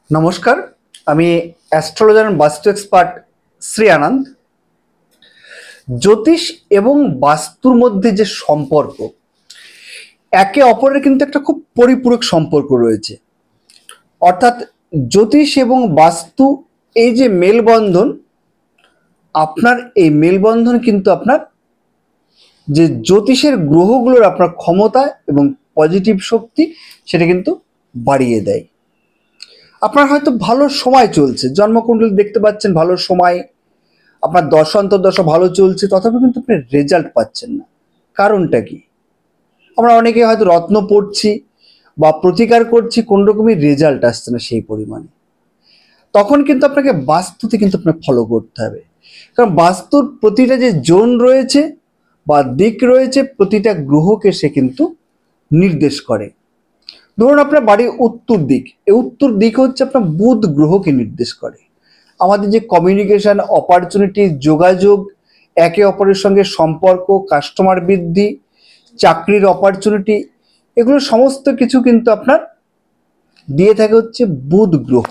নমস্কার, আমি astrologer and বাস্তু এক্সপার্ট শ্রী আনন্দ। জ্যোতিষ এবং বাস্তুর মধ্যে যে সম্পর্ক, একে অপরের কিন্তু একটা খুব পরিপূরক সম্পর্ক রয়েছে। অর্থাৎ জ্যোতিষ এবং বাস্তু, এই যে মেলবন্ধন, আপনার এই মেলবন্ধন কিন্তু আপনার যে জ্যোতিষের গ্রহগুলোর আপনার ক্ষমতা এবং পজিটিভ শক্তি, সেটা কিন্তু বাড়িয়ে দেয়। আপনার হয়তো ভালো সময় চলছে, জন্মকুণ্ডলী দেখতে পাচ্ছেন ভালো সময়, আপনার দশা অন্তর্দশা ভালো চলছে, তথাপি কিন্তু আপনি রেজাল্ট পাচ্ছেন না। কারণটা কি? আমরা অনেকে হয়তো রত্ন পড়ছি বা প্রতিকার করছি, কোন রকমই রেজাল্ট আসছে না সেই পরিমাণে। তখন কিন্তু আপনাকে বাস্তুতে কিন্তু আপনাকে ফলো করতে হবে। কারণ বাস্তুর প্রতিটা যে জোন রয়েছে বা দিক রয়েছে, প্রতিটা গ্রহকে সে কিন্তু নির্দেশ করে। ধরুন আপনার বাড়ির উত্তর দিক, এই উত্তর দিক হচ্ছে আপনার বুধ গ্রহকে নির্দেশ করে। আমাদের যে কমিউনিকেশন, অপরচুনিটি, যোগাযোগ, একে অপরের সঙ্গে সম্পর্ক, কাস্টমার বৃদ্ধি, চাকরির অপরচুনিটি, এগুলো সমস্ত কিছু কিন্তু আপনার দিয়ে থাকে হচ্ছে বুধ গ্রহ।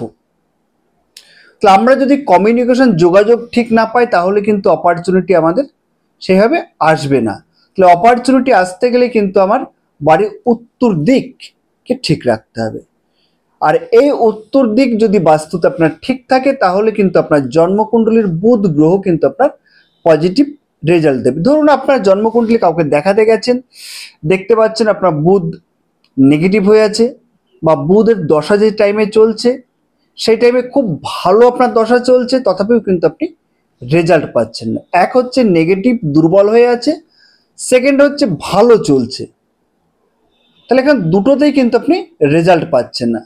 তো আমরা যদি কমিউনিকেশন, যোগাযোগ ঠিক না পাই, তাহলে কিন্তু অপরচুনিটি আমাদের সেভাবে আসবে না। তাহলে অপরচুনিটি আসতে গেলে কিন্তু আমার বাড়ির উত্তর দিককে ঠিক রাখতে হবে। আর এই উত্তর দিক যদি বাস্তুতে আপনার ঠিক থাকে, তাহলে কিন্তু আপনার জন্মকুণ্ডলীর বুধ গ্রহ কিন্তু আপনার পজিটিভ রেজাল্ট দেবে। ধরুন আপনার জন্মকুণ্ডলী কাউকে দেখাতে গেছেন, দেখতে পাচ্ছেন আপনার বুধ নেগেটিভ হয়ে আছে, বা বুধের দশা যে টাইমে চলছে সেই টাইমে খুব ভালো আপনার দশা চলছে, তথাপিও কিন্তু আপনি রেজাল্ট পাচ্ছেন না। এক হচ্ছে নেগেটিভ, দুর্বল হয়ে আছে, সেকেন্ড হচ্ছে ভালো চলছে। তাহলে এখানে দুটোতেই কিন্তু আপনি রেজাল্ট পাচ্ছেন না।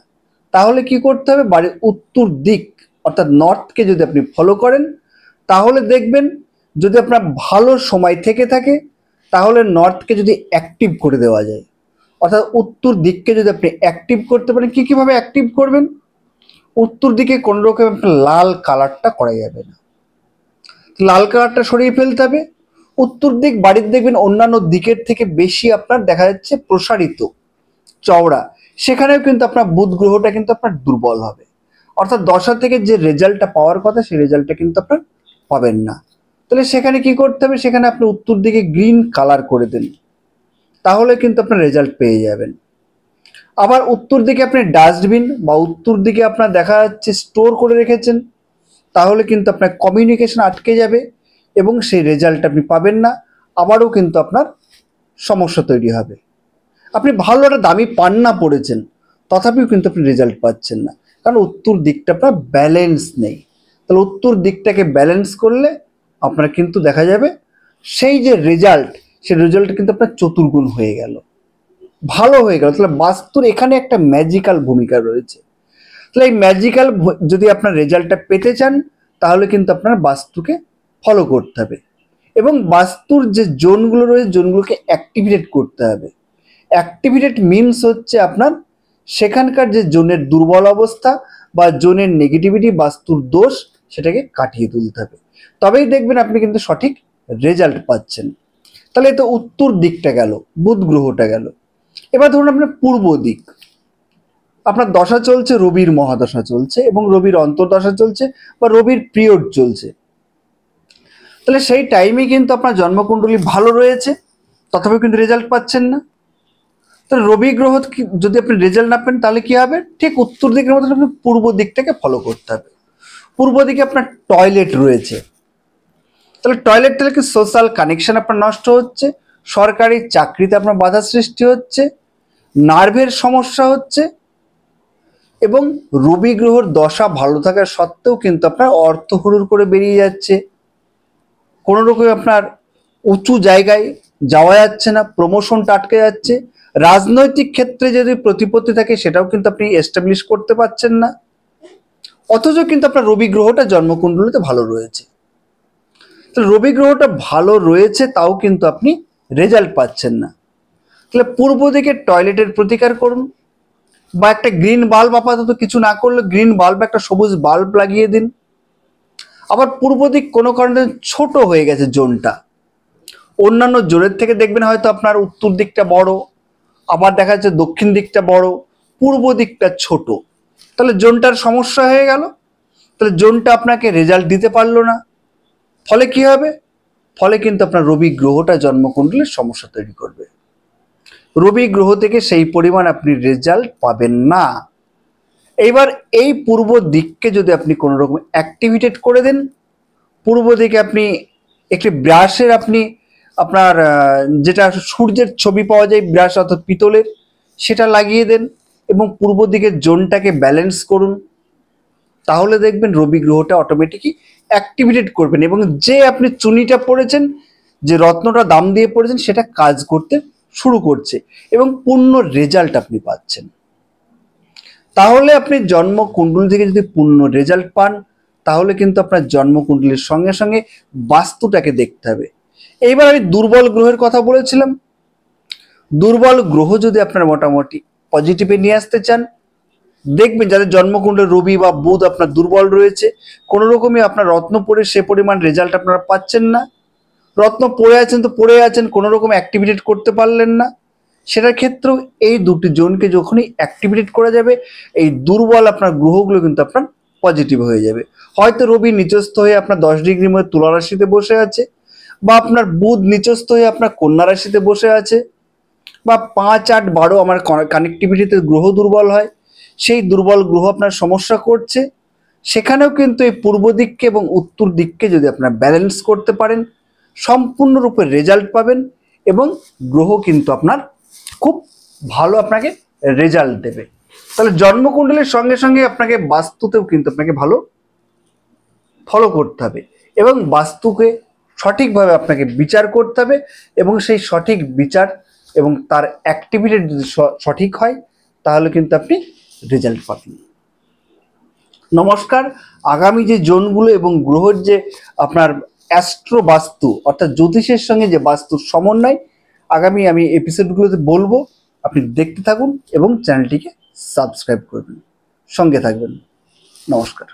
তাহলে কি করতে হবে? বাড়ির উত্তর দিক অর্থাৎ নর্থকে যদি আপনি ফলো করেন, তাহলে দেখবেন যদি আপনার ভালো সময় থেকে থাকে, তাহলে নর্থকে যদি অ্যাক্টিভ করে দেওয়া যায়, অর্থাৎ উত্তর দিককে যদি আপনি অ্যাক্টিভ করতে পারেন, কীভাবে অ্যাক্টিভ করবেন? উত্তর দিকে কোনো রকম আপনার লাল কালারটা করা যাবে না, লাল কালারটা সরিয়ে ফেলতে হবে। উত্তর দিক বাড়ির দেখবেন অন্যান্য দিকের থেকে বেশি আপনার দেখা যাচ্ছে প্রসারিত, চওড়া, সেখানেও কিন্তু আপনার বুধ গ্রহটা কিন্তু আপনার দুর্বল হবে। অর্থাৎ দশা থেকে যে রেজাল্টটা পাওয়ার কথা, সেই রেজাল্টটা কিন্তু আপনার পাবেন না। তাহলে সেখানে কি করতে হবে? সেখানে আপনি উত্তর দিকে গ্রিন কালার করে দেন, তাহলে কিন্তু আপনার রেজাল্ট পেয়ে যাবেন। আবার উত্তর দিকে আপনি ডাস্টবিন বা উত্তর দিকে আপনার দেখা যাচ্ছে স্টোর করে রেখেছেন, তাহলে কিন্তু আপনার কমিউনিকেশন আটকে যাবে এবং সেই রেজাল্ট আপনি পাবেন না। আবারও কিন্তু আপনার সমস্যা তৈরি হবে। আপনি ভালো একটা দামি পান্না পড়েছেন, তথাপিও কিন্তু আপনি রেজাল্ট পাচ্ছেন না, কারণ উত্তর দিকটা আপনার ব্যালেন্স নেই। তাহলে উত্তর দিকটাকে ব্যালেন্স করলে আপনার কিন্তু দেখা যাবে সেই যে রেজাল্ট, সেই রেজাল্ট কিন্তু আপনার চতুর্গুণ হয়ে গেল, ভালো হয়ে গেল। তাহলে বাস্তুর এখানে একটা ম্যাজিক্যাল ভূমিকা রয়েছে। তাহলে এই ম্যাজিক্যাল যদি আপনার রেজাল্টটা পেতে চান, তাহলে কিন্তু আপনার বাস্তুকে ফলো করতে হবে এবং বাস্তুর যে জোনগুলো রয়েছে, জোনগুলোকে অ্যাক্টিভেট করতে হবে। অ্যাক্টিভেটেড মিনস হচ্ছে আপনার সেখানকার যে জোনের দুর্বল অবস্থা বা জোনের নেগেটিভিটি, বাস্তুর দোষ, সেটাকে কাটিয়ে তুলতে হবে। তবেই দেখবেন আপনি কিন্তু সঠিক রেজাল্ট পাচ্ছেন। তাহলে তো উত্তর দিকটা গেল, বুধ গ্রহটা গেল। এবার ধরুন আপনার পূর্ব দিক, আপনার দশা চলছে, রবির মহাদশা চলছে এবং রবির অন্তর্দশা চলছে বা রবির পিরিয়ড চলছে। তাহলে সেই টাইমে কিন্তু আপনার জন্মকুণ্ডলী ভালো রয়েছে, তথাপি কিন্তু রেজাল্ট পাচ্ছেন না। তাহলে রবি গ্রহ যদি আপনি রেজাল্ট না পান, তাহলে কি হবে? ঠিক উত্তর দিকের মধ্যে আপনি পূর্ব দিকটাকে ফলো করতে হবে। পূর্ব দিকে আপনার টয়লেট রয়েছে, তাহলে টয়লেট থেকে কি সোশ্যাল কানেকশন আপনার নষ্ট হচ্ছে, সরকারি চাকরিতে আপনার বাধা সৃষ্টি হচ্ছে, নার্ভের সমস্যা হচ্ছে, এবং রবি গ্রহর দশা ভালো থাকার সত্ত্বেও কিন্তু আপনার অর্থ হুড়ুর করে বেরিয়ে যাচ্ছে, কোনো রকম আপনার উঁচু জায়গায় যাওয়া যাচ্ছে না, প্রমোশনটা আটকে যাচ্ছে। রাজনৈতিক ক্ষেত্রে যদি প্রতিপত্তি থাকে, সেটাও কিন্তু আপনি এস্টাবলিশ করতে পারছেন না, অথচ কিন্তু আপনার রবি গ্রহটা জন্মকুণ্ডলীতে ভালো রয়েছে। তাহলে রবি গ্রহটা ভালো রয়েছে, তাও কিন্তু আপনি রেজাল্ট পাচ্ছেন না। তাহলে পূর্ব দিকে টয়লেটের প্রতিকার করুন, বা একটা গ্রিন বাল্ব, আপাতত কিছু না করলে গ্রিন বাল্ব, একটা সবুজ বাল্ব লাগিয়ে দিন। আবার পূর্ব দিক কোনো কারণে ছোট হয়ে গেছে জোনটা, অন্যান্য জোনের থেকে দেখবেন হয়তো আপনার উত্তর দিকটা বড়, আবার দেখা যাচ্ছে দক্ষিণ দিকটা বড়, পূর্ব দিকটা ছোট। তাহলে জোনটার সমস্যা হয়ে গেল, তাহলে জোনটা আপনাকে রেজাল্ট দিতে পারলো না। ফলে কি হবে? ফলে কিন্তু আপনার রবি গ্রহটা জন্মকুণ্ডলীর সমস্যা তৈরি করবে। রবি গ্রহ থেকে সেই পরিমাণ আপনি রেজাল্ট পাবেন না। এইবার এই পূর্ব দিককে যদি আপনি কোনো রকম অ্যাক্টিভেটেড করে দেন, পূর্ব দিকে আপনি একটি ব্রাশের আপনার যেটা সূর্যের ছবি পাওয়া যায় ব্রাশ অর্থাৎ পিতলের, সেটা লাগিয়ে দেন এবং পূর্ব দিকের জোনটাকে ব্যালেন্স করুন, তাহলে দেখবেন রবি গ্রহটা অটোমেটিকই অ্যাক্টিভেটেড করবেন এবং যে আপনি চুনিটা পড়েছেন, যে রত্নটা দাম দিয়ে পড়েছেন, সেটা কাজ করতে শুরু করছে এবং পূর্ণ রেজাল্ট আপনি পাচ্ছেন। তাহলে আপনি জন্মকুণ্ডলী থেকে যদি পূর্ণ রেজাল্ট পান, তাহলে কিন্তু আপনার জন্মকুণ্ডলীর সঙ্গে সঙ্গে বাস্তুটাকে দেখতে হবে। এইবার আমি দুর্বল গ্রহের কথা বলেছিলাম। দুর্বল গ্রহ যদি আপনার মোটামুটি পজিটিভে নিয়ে আসতে চান, দেখবেন যাদের জন্মকুণ্ডলে রবি বা বুধ আপনার দুর্বল রয়েছে, কোনো রকমই আপনার রত্ন পড়ে সে পরিমাণ রেজাল্ট আপনারা পাচ্ছেন না, রত্ন পড়ে আছেন তো পড়ে আছেন, কোনো রকম অ্যাক্টিভেটেড করতে পারলেন না, সেটার ক্ষেত্রেও এই দুটি জোনকে যখনই অ্যাক্টিভেটেড করা যাবে, এই দুর্বল আপনার গ্রহগুলো কিন্তু আপনার পজিটিভ হয়ে যাবে। হয়তো রবি নিচস্থ হয়ে আপনার 10 ডিগ্রির মধ্যে তুলা রাশিতে বসে আছে, বা আপনার বুধ নিচস্থ হয়ে আপনার কন্যা রাশিতে বসে আছে, বা 5, 8, 12 আমার কানেক্টিভিটিতে গ্রহ দুর্বল হয়, সেই দুর্বল গ্রহ আপনার সমস্যা করছে। সেখানেও কিন্তু এই পূর্ব দিককে এবং উত্তর দিককে যদি আপনার ব্যালেন্স করতে পারেন, সম্পূর্ণরূপে রেজাল্ট পাবেন এবং গ্রহ কিন্তু আপনার খুব ভালো আপনাকে রেজাল্ট দেবে। তাহলে জন্মকুণ্ডলীর সঙ্গে সঙ্গে আপনাকে বাস্তুতেও কিন্তু আপনাকে ভালো ফলো করতে হবে এবং বাস্তুকে সঠিকভাবে আপনাকে বিচার করতে হবে এবং সেই সঠিক বিচার এবং তার অ্যাক্টিভিটি যদি সঠিক হয়, তাহলে কিন্তু আপনি রেজাল্ট পাবেন। নমস্কার। আগামী যে জোনগুলো এবং গ্রহের যে আপনার অ্যাস্ট্রো বাস্তু অর্থাৎ জ্যোতিষের সঙ্গে যে বাস্তুর সমন্বয়, আগামী আমি এপিসোডগুলোতে বলবো। আপনি দেখতে থাকুন এবং চ্যানেলটিকে সাবস্ক্রাইব করবেন, সঙ্গে থাকবেন। নমস্কার।